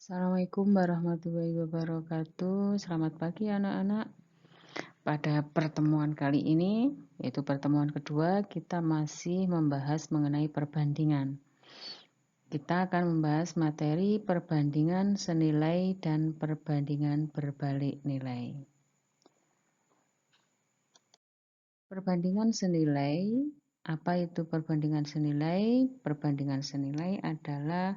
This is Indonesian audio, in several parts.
Assalamualaikum warahmatullahi wabarakatuh. Selamat pagi anak-anak. Pada pertemuan kali ini, yaitu pertemuan kedua, kita masih membahas mengenai perbandingan. Kita akan membahas materi perbandingan senilai dan perbandingan berbalik nilai. Perbandingan senilai, apa itu perbandingan senilai? Perbandingan senilai adalah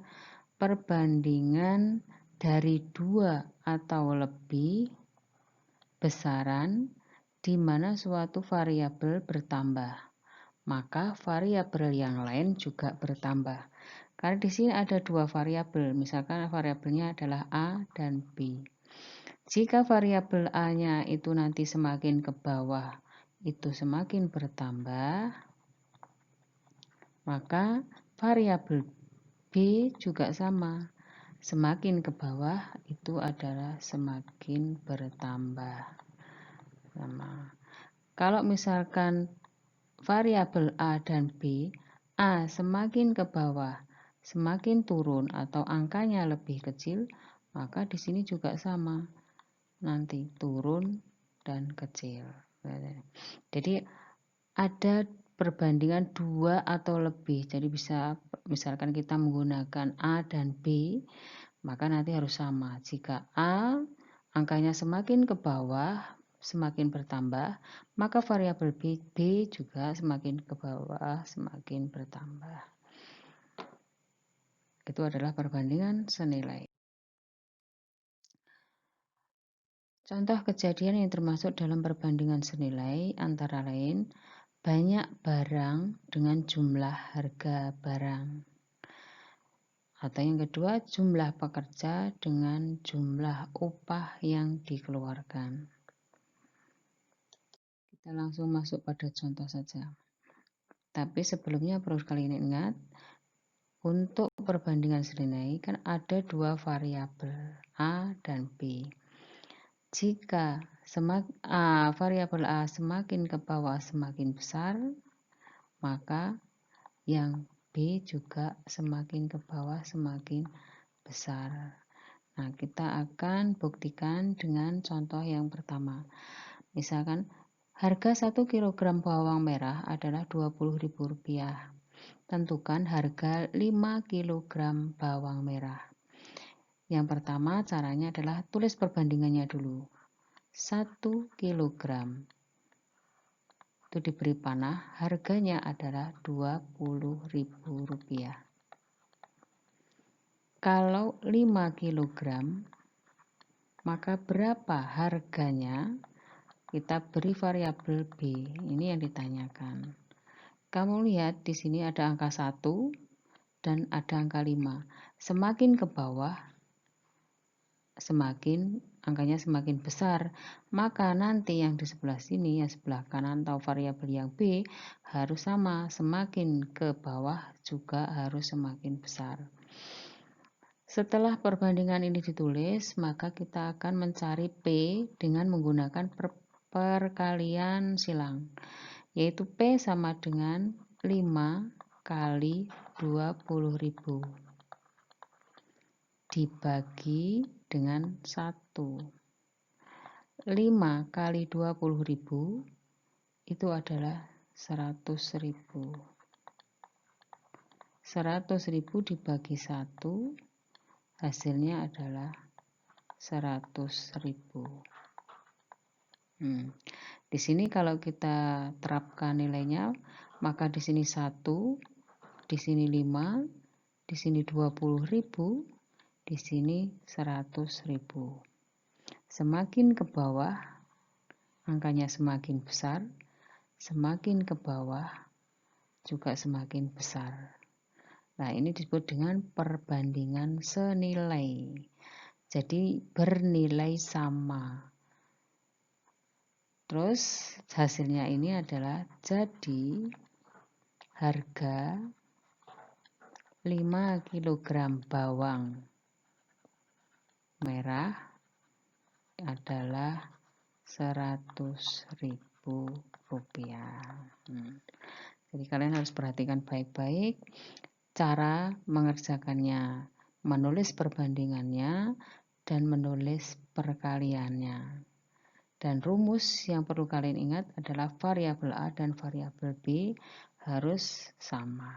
perbandingan dari dua atau lebih besaran di mana suatu variabel bertambah, maka variabel yang lain juga bertambah. Karena di sini ada dua variabel, misalkan variabelnya adalah A dan B. Jika variabel A-nya itu nanti semakin ke bawah, itu semakin bertambah, maka variabel B juga sama. Semakin ke bawah itu adalah semakin bertambah. Kalau misalkan variabel A dan B, A semakin ke bawah, semakin turun atau angkanya lebih kecil, maka di sini juga sama. Nanti turun dan kecil. Jadi ada perbandingan dua atau lebih. Jadi bisa misalkan kita menggunakan A dan B, maka nanti harus sama. Jika A angkanya semakin ke bawah, semakin bertambah, maka variabel B juga semakin ke bawah, semakin bertambah. Itu adalah perbandingan senilai. Contoh kejadian yang termasuk dalam perbandingan senilai antara lain banyak barang dengan jumlah harga barang. Atau yang kedua, jumlah pekerja dengan jumlah upah yang dikeluarkan. Kita langsung masuk pada contoh saja. Tapi sebelumnya perlu kalian ingat, untuk perbandingan senilai kan ada dua variabel, A dan B. Jika variabel A semakin ke bawah semakin besar, maka yang B juga semakin ke bawah semakin besar. Nah, kita akan buktikan dengan contoh yang pertama. Misalkan harga 1 kg bawang merah adalah Rp20.000. Tentukan harga 5 kg bawang merah. Yang pertama caranya adalah tulis perbandingannya dulu. 1 kg itu diberi panah, harganya adalah Rp20.000. Kalau 5 kg, maka berapa harganya? Kita beri variabel B. Ini yang ditanyakan. Kamu lihat di sini ada angka 1 dan ada angka 5. Semakin ke bawah, angkanya semakin besar. Maka nanti yang di sebelah sini, yang sebelah kanan atau variabel yang B harus sama. Semakin ke bawah juga harus semakin besar. Setelah perbandingan ini ditulis, maka kita akan mencari P dengan menggunakan perkalian silang, yaitu P sama dengan 5 kali 20.000 dibagi dengan 1. 5 kali 20.000 itu adalah 100.000. 100.000 dibagi 1 hasilnya adalah 100.000. Di sini kalau kita terapkan nilainya, maka di sini 1, di sini 5, di sini 20.000, di sini 100.000. Semakin ke bawah, angkanya semakin besar, semakin ke bawah juga semakin besar. Nah, ini disebut dengan perbandingan senilai. Jadi bernilai sama. Terus hasilnya ini adalah jadi harga 5 kg bawang merah adalah Rp100.000. Jadi kalian harus perhatikan baik-baik cara mengerjakannya. menulis perbandingannya, dan menulis perkaliannya. Dan rumus yang perlu kalian ingat adalah variabel A dan variabel B harus sama.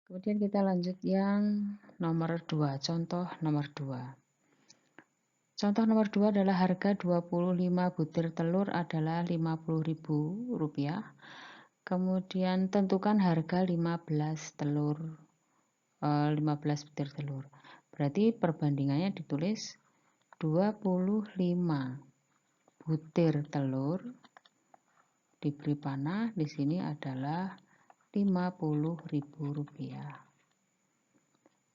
Kemudian kita lanjut yang nomor 2, contoh nomor 2. Contoh nomor 2 adalah harga 25 butir telur adalah Rp50.000. Kemudian tentukan harga 15 butir telur. Berarti perbandingannya ditulis 25 butir telur diberi panah di sini adalah Rp50.000.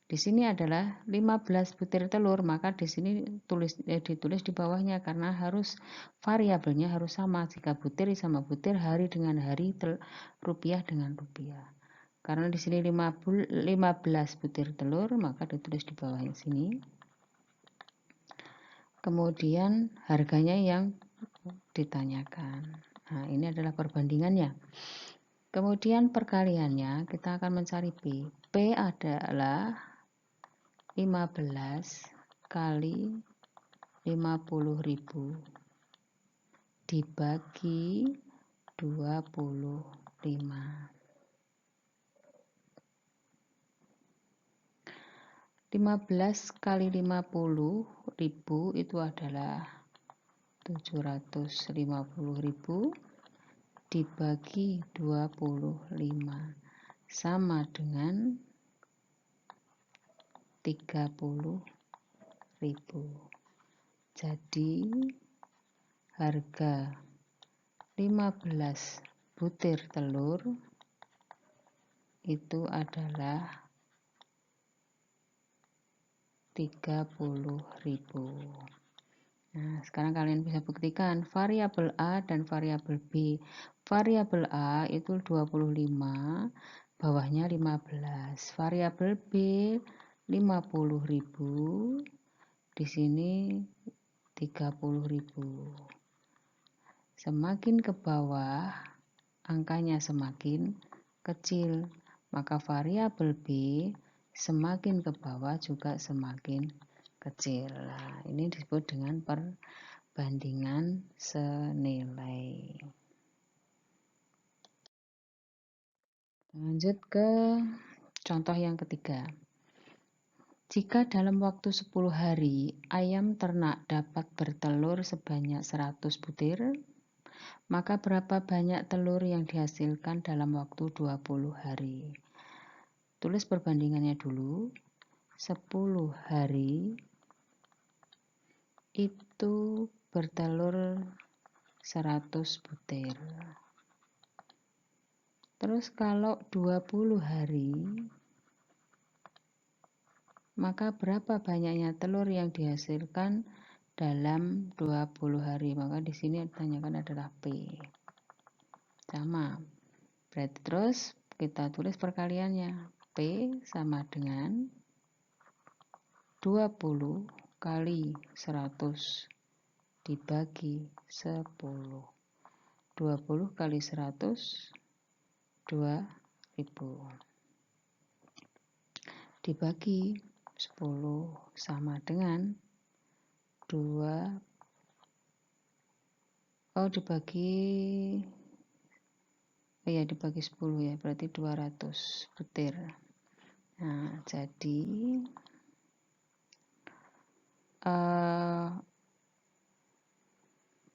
Di sini adalah 15 butir telur, maka di sini ditulis di bawahnya karena harus variabelnya harus sama. Jika butir sama butir, hari dengan hari, rupiah dengan rupiah. Karena di sini 15 butir telur, maka ditulis di bawahnya sini. Kemudian harganya yang ditanyakan. Nah, ini adalah perbandingannya. Kemudian perkaliannya kita akan mencari P. P adalah 15 kali 50.000 dibagi 25. 15 kali 50.000 itu adalah 750.000 dibagi 25 sama dengan 30.000. Jadi harga 15 butir telur itu adalah 30.000. Nah, sekarang kalian bisa buktikan variabel A dan variabel B. Variabel A itu 25, bawahnya 15. Variabel B 50.000, di sini 30.000. Semakin ke bawah, angkanya semakin kecil, maka variabel B semakin ke bawah juga semakin kecil. Nah, ini disebut dengan perbandingan senilai. Lanjut ke contoh yang ketiga. Jika dalam waktu 10 hari ayam ternak dapat bertelur sebanyak 100 butir, maka berapa banyak telur yang dihasilkan dalam waktu 20 hari? Tulis perbandingannya dulu. 10 hari itu bertelur 100 butir. Terus kalau 20 hari, maka berapa banyaknya telur yang dihasilkan dalam 20 hari? Maka di sini ditanyakan adalah P. Sama. Berarti terus kita tulis perkaliannya. P sama dengan 20 kali 100 dibagi 10. 20 kali 100, 2.000. Dibagi 10 sama dengan 2. Dibagi 10 ya, berarti 200 butir. Nah, jadi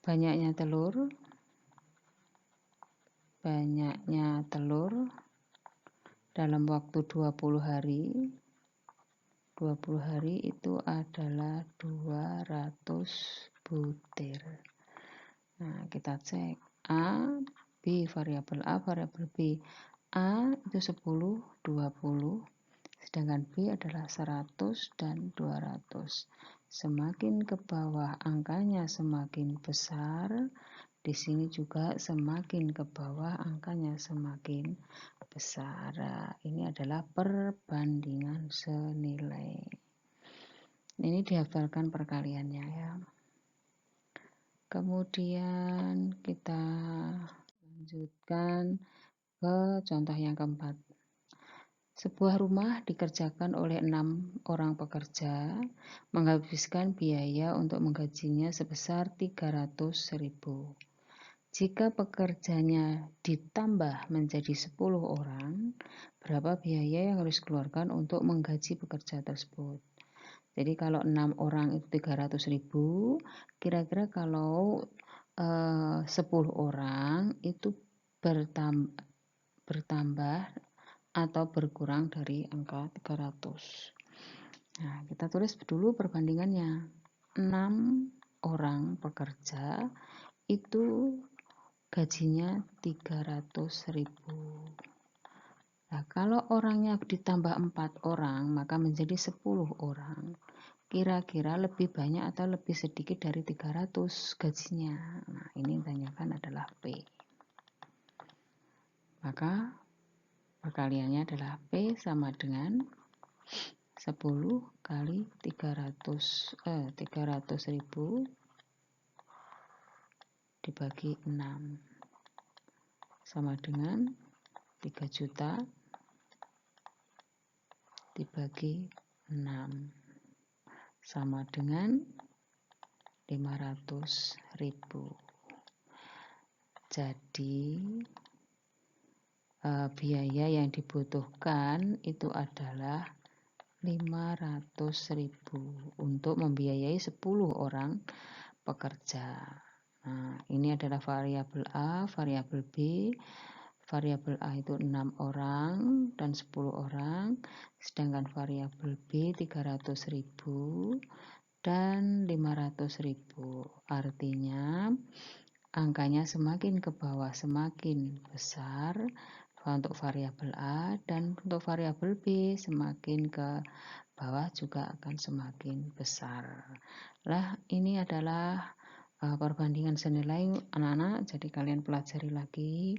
banyaknya telur dalam waktu 20 hari. 20 hari itu adalah 200 butir. Nah, kita cek A, B, variabel A, variabel B. A itu 10, 20. Sedangkan B adalah 100 dan 200. Semakin ke bawah angkanya semakin besar, di sini juga semakin ke bawah angkanya semakin besar. Ini adalah perbandingan senilai. Ini dihafalkan perkaliannya ya. Kemudian kita lanjutkan ke contoh yang keempat. Sebuah rumah dikerjakan oleh 6 orang pekerja, menghabiskan biaya untuk menggajinya sebesar 300.000. Jika pekerjanya ditambah menjadi 10 orang, berapa biaya yang harus dikeluarkan untuk menggaji pekerja tersebut? Jadi kalau 6 orang itu 300.000, kira-kira kalau 10 orang itu bertambah atau berkurang dari angka 300. Nah, kita tulis dulu perbandingannya. 6 orang pekerja itu gajinya 300.000. Nah, kalau orangnya ditambah 4 orang, maka menjadi 10 orang. Kira-kira lebih banyak atau lebih sedikit dari 300 gajinya. Nah, ini yang ditanyakan adalah P. Maka perkaliannya adalah P sama dengan 10 kali 300.000 dibagi 6 sama dengan 3 juta dibagi 6 sama dengan 500.000. Jadi biaya yang dibutuhkan itu adalah 500.000 untuk membiayai 10 orang pekerja. Nah, ini adalah variabel A, variabel B. Variabel A itu 6 orang dan 10 orang, sedangkan variabel B 300.000 dan 500.000. Artinya angkanya semakin ke bawah semakin besar untuk variabel A, dan untuk variabel B semakin ke bawah juga akan semakin besar. Lah, ini adalah perbandingan senilai anak-anak, jadi kalian pelajari lagi.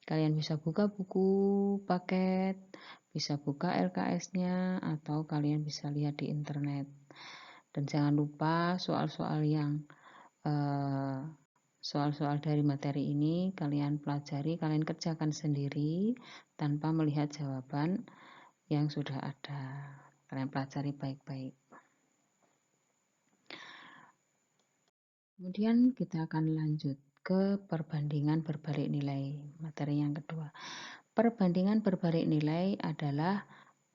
Kalian bisa buka buku paket, bisa buka LKS-nya, atau kalian bisa lihat di internet. Dan jangan lupa soal-soal dari materi ini kalian pelajari, kalian kerjakan sendiri tanpa melihat jawaban yang sudah ada. Kalian pelajari baik-baik. Kemudian kita akan lanjut ke perbandingan berbalik nilai, materi yang kedua. Perbandingan berbalik nilai adalah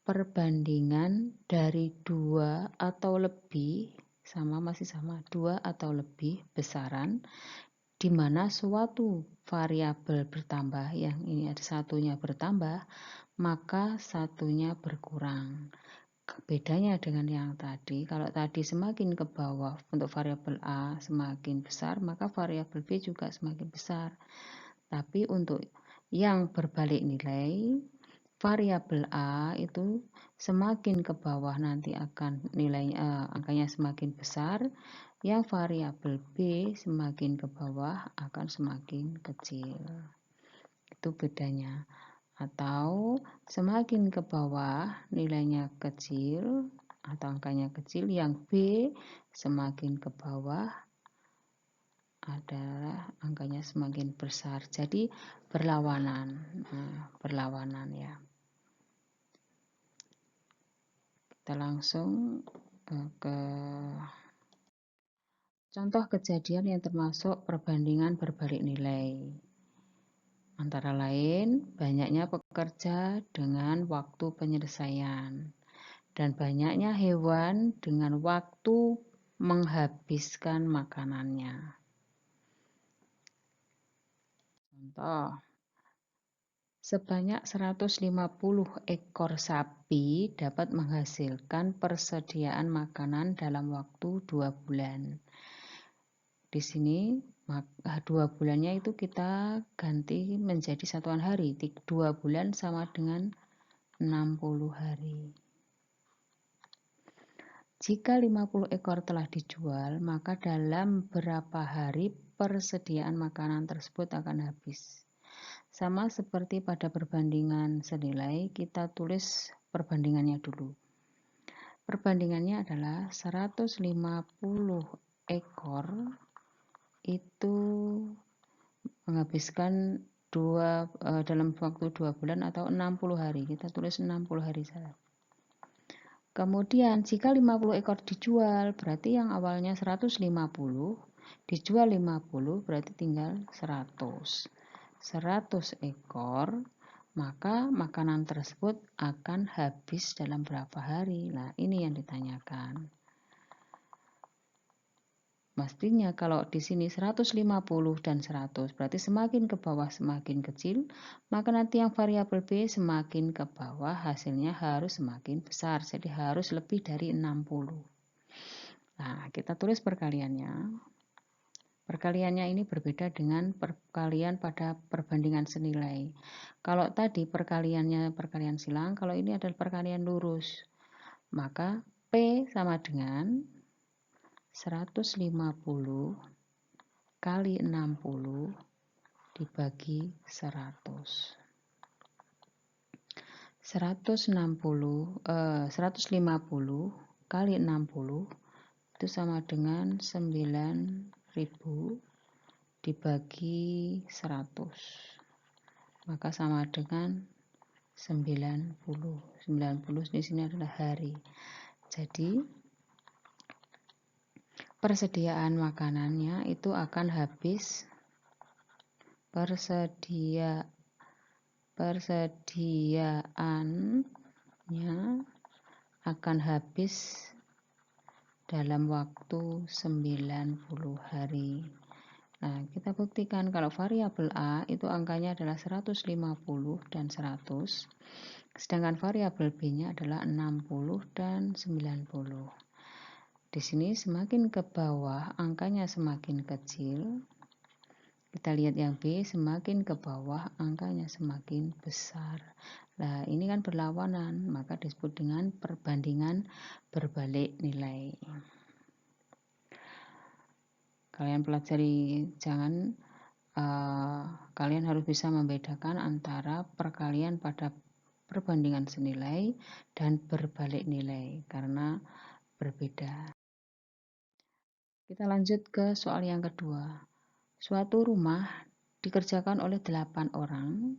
perbandingan dari 2 atau lebih, masih sama 2 atau lebih besaran, di mana suatu variabel bertambah, yang ini ada satunya bertambah, maka satunya berkurang. Bedanya dengan yang tadi, kalau tadi semakin ke bawah untuk variabel A semakin besar, maka variabel B juga semakin besar. Tapi untuk yang berbalik nilai, variabel A itu semakin ke bawah nanti akan nilainya angkanya semakin besar, yang variabel B semakin ke bawah akan semakin kecil. Itu bedanya. Atau semakin ke bawah nilainya kecil atau angkanya kecil, yang B semakin ke bawah adalah angkanya semakin besar. Jadi berlawanan. Berlawanan ya. Kita langsung ke contoh kejadian yang termasuk perbandingan berbalik nilai. Antara lain, banyaknya pekerja dengan waktu penyelesaian dan banyaknya hewan dengan waktu menghabiskan makanannya. Contoh, sebanyak 150 ekor sapi dapat menghasilkan persediaan makanan dalam waktu 2 bulan. Di sini 2 bulannya itu kita ganti menjadi satuan hari. 2 bulan sama dengan 60 hari. Jika 50 ekor telah dijual, maka dalam berapa hari persediaan makanan tersebut akan habis. Sama seperti pada perbandingan senilai, kita tulis perbandingannya dulu. Perbandingannya adalah 150 ekor itu menghabiskan dalam waktu 2 bulan atau 60 hari. Kita tulis 60 hari saja. Kemudian jika 50 ekor dijual, berarti yang awalnya 150 dijual 50, berarti tinggal 100. 100 ekor, maka makanan tersebut akan habis dalam berapa hari? Nah, ini yang ditanyakan. Mestinya kalau di sini 150 dan 100, berarti semakin ke bawah semakin kecil, maka nanti yang variabel B semakin ke bawah hasilnya harus semakin besar, jadi harus lebih dari 60. Nah, kita tulis perkaliannya. Perkaliannya ini berbeda dengan perkalian pada perbandingan senilai. Kalau tadi perkaliannya perkalian silang, kalau ini adalah perkalian lurus. Maka P sama dengan 150 kali 60 dibagi 100. 150 kali 60 itu sama dengan 9.000 dibagi 100. Maka sama dengan 90. 90 di sini adalah hari. Jadi persediaan makanannya itu akan habis, persediaannya akan habis dalam waktu 90 hari. Nah, kita buktikan kalau variabel A itu angkanya adalah 150 dan 100, sedangkan variabel B-nya adalah 60 dan 90. Di sini semakin ke bawah angkanya semakin kecil. Kita lihat yang B, semakin ke bawah angkanya semakin besar. Nah, ini kan berlawanan, maka disebut dengan perbandingan berbalik nilai. Kalian pelajari, kalian harus bisa membedakan antara perkalian pada perbandingan senilai dan berbalik nilai karena berbeda. Kita lanjut ke soal yang kedua. Suatu rumah dikerjakan oleh 8 orang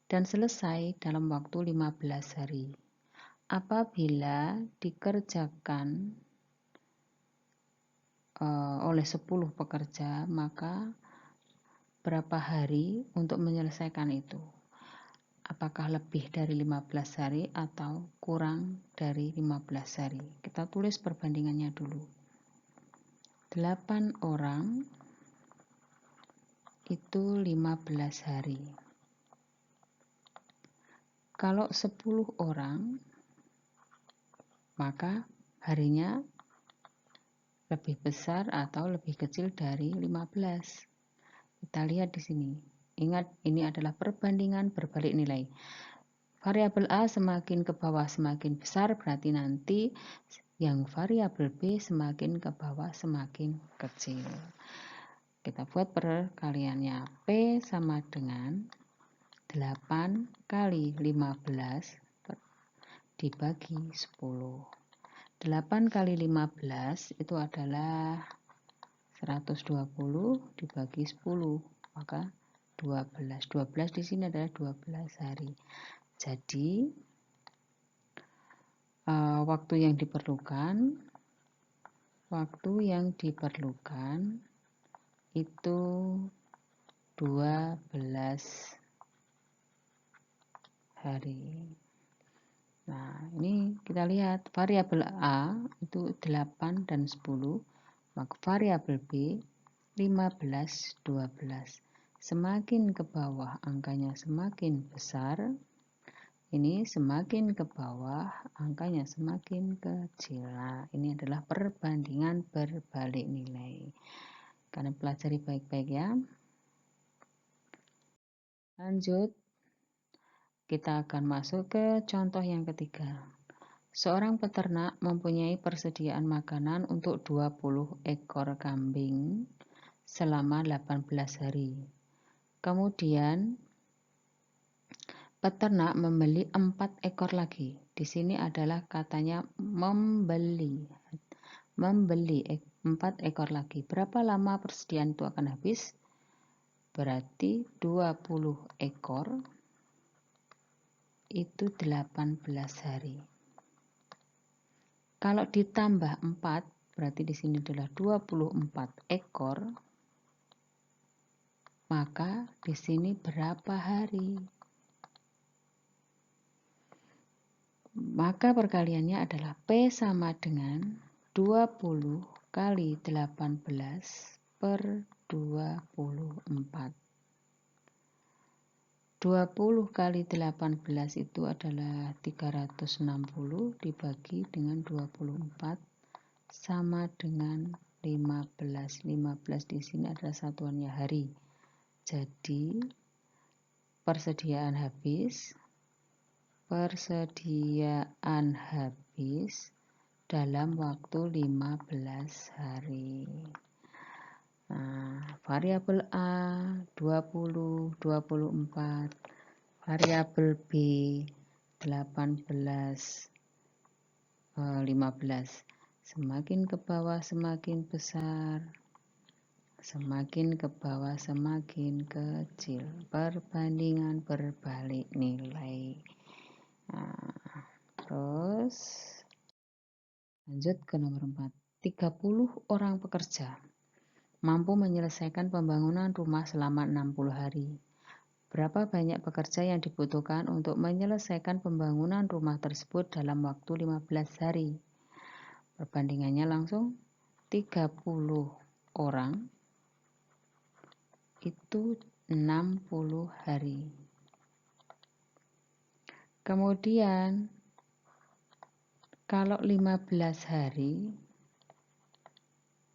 dan selesai dalam waktu 15 hari. Apabila dikerjakan oleh 10 pekerja, maka berapa hari untuk menyelesaikan itu? Apakah lebih dari 15 hari atau kurang dari 15 hari? Kita tulis perbandingannya dulu. 8 orang itu 15 hari. Kalau 10 orang, maka harinya lebih besar atau lebih kecil dari 15. Kita lihat di sini. Ingat, ini adalah perbandingan berbalik nilai. Variabel A semakin ke bawah semakin besar, berarti nanti yang variabel B semakin ke bawah semakin kecil. Kita buat perkaliannya. P sama dengan 8 kali 15 dibagi 10. 8 kali 15 itu adalah 120 dibagi 10, maka 12. 12 di sini adalah 12 hari. Jadi waktu yang diperlukan itu 12 hari. Nah, ini kita lihat variabel A itu 8 dan 10, maka variabel B 15, 12. Semakin ke bawah angkanya semakin besar, ini semakin ke bawah angkanya semakin kecil. Nah, ini adalah perbandingan berbalik nilai. Kalian pelajari baik-baik ya. Lanjut, kita akan masuk ke contoh yang ketiga. Seorang peternak mempunyai persediaan makanan untuk 20 ekor kambing selama 18 hari. Kemudian peternak membeli 4 ekor lagi. Di sini adalah katanya membeli 4 ekor lagi. Berapa lama persediaan itu akan habis? berarti 20 ekor itu 18 hari. Kalau ditambah 4, berarti di sini adalah 24 ekor, maka di sini berapa hari? Maka perkaliannya adalah P sama dengan 20 kali 18 per 24. 20 kali 18 itu adalah 360 dibagi dengan 24 sama dengan 15. 15 di sini adalah satuannya hari. Jadi persediaan habis dalam waktu 15 hari. Nah, variabel A 20, 24, variabel B 18, 15. Semakin ke bawah semakin besar, semakin ke bawah semakin kecil. Perbandingan berbalik nilai. Nah, terus lanjut ke nomor 4. 30 orang pekerja mampu menyelesaikan pembangunan rumah selama 60 hari. Berapa banyak pekerja yang dibutuhkan untuk menyelesaikan pembangunan rumah tersebut dalam waktu 15 hari? Perbandingannya langsung 30 orang itu 60 hari. Kemudian kalau 15 hari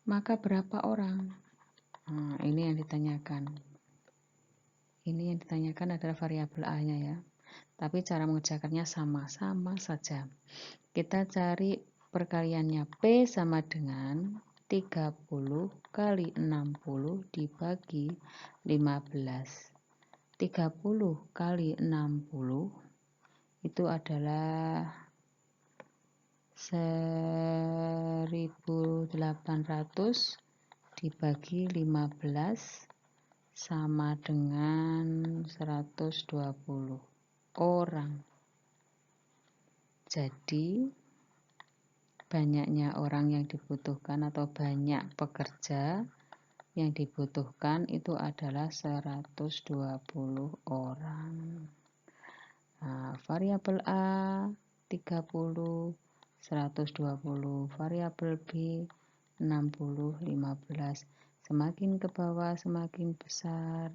maka berapa orang? Nah, ini yang ditanyakan. Ini yang ditanyakan adalah variabel A-nya ya. Tapi cara mengerjakannya sama-sama saja. Kita cari perkaliannya P sama dengan 30 kali 60 dibagi 15. 30 kali 60 itu adalah 1800 dibagi 15 sama dengan 120 orang. Jadi banyaknya orang yang dibutuhkan atau banyak pekerja yang dibutuhkan itu adalah 120 orang. Nah, variabel A 30, 120, variabel B 60, 15. Semakin ke bawah semakin besar,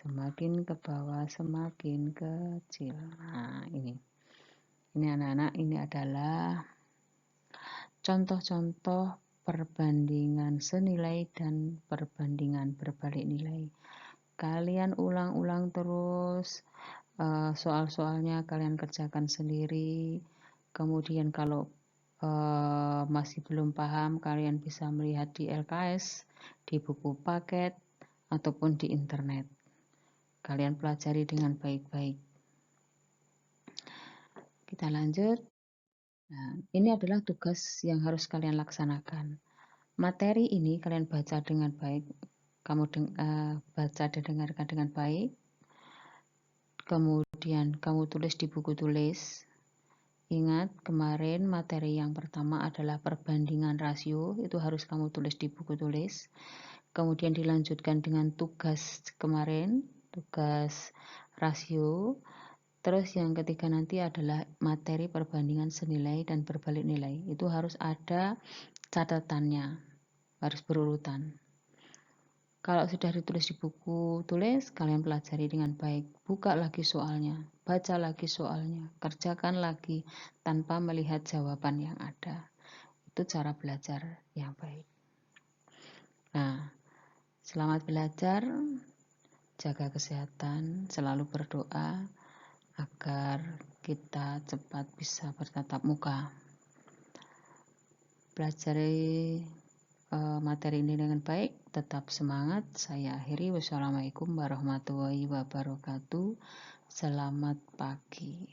semakin ke bawah semakin kecil. Nah, ini anak-anak, ini adalah contoh-contoh perbandingan senilai dan perbandingan berbalik nilai. Kalian ulang-ulang terus, soal-soalnya kalian kerjakan sendiri. Kemudian kalau masih belum paham, kalian bisa melihat di LKS, di buku paket, ataupun di internet. Kalian pelajari dengan baik-baik. Kita lanjut. Nah, ini adalah tugas yang harus kalian laksanakan. Materi ini kalian baca dengan baik, baca dan dengarkan dengan baik. Kemudian kamu tulis di buku tulis. Ingat, kemarin materi yang pertama adalah perbandingan rasio, itu harus kamu tulis di buku tulis. Kemudian dilanjutkan dengan tugas kemarin, tugas rasio. Terus yang ketiga nanti adalah materi perbandingan senilai dan berbalik nilai. Itu harus ada catatannya, harus berurutan. Kalau sudah ditulis di buku tulis, kalian pelajari dengan baik. Buka lagi soalnya, baca lagi soalnya, kerjakan lagi tanpa melihat jawaban yang ada. Itu cara belajar yang baik. Nah, selamat belajar, jaga kesehatan, selalu berdoa agar kita cepat bisa bertatap muka. Pelajari materi ini dengan baik, tetap semangat. Saya akhiri. Wassalamualaikum warahmatullahi wabarakatuh. Selamat pagi.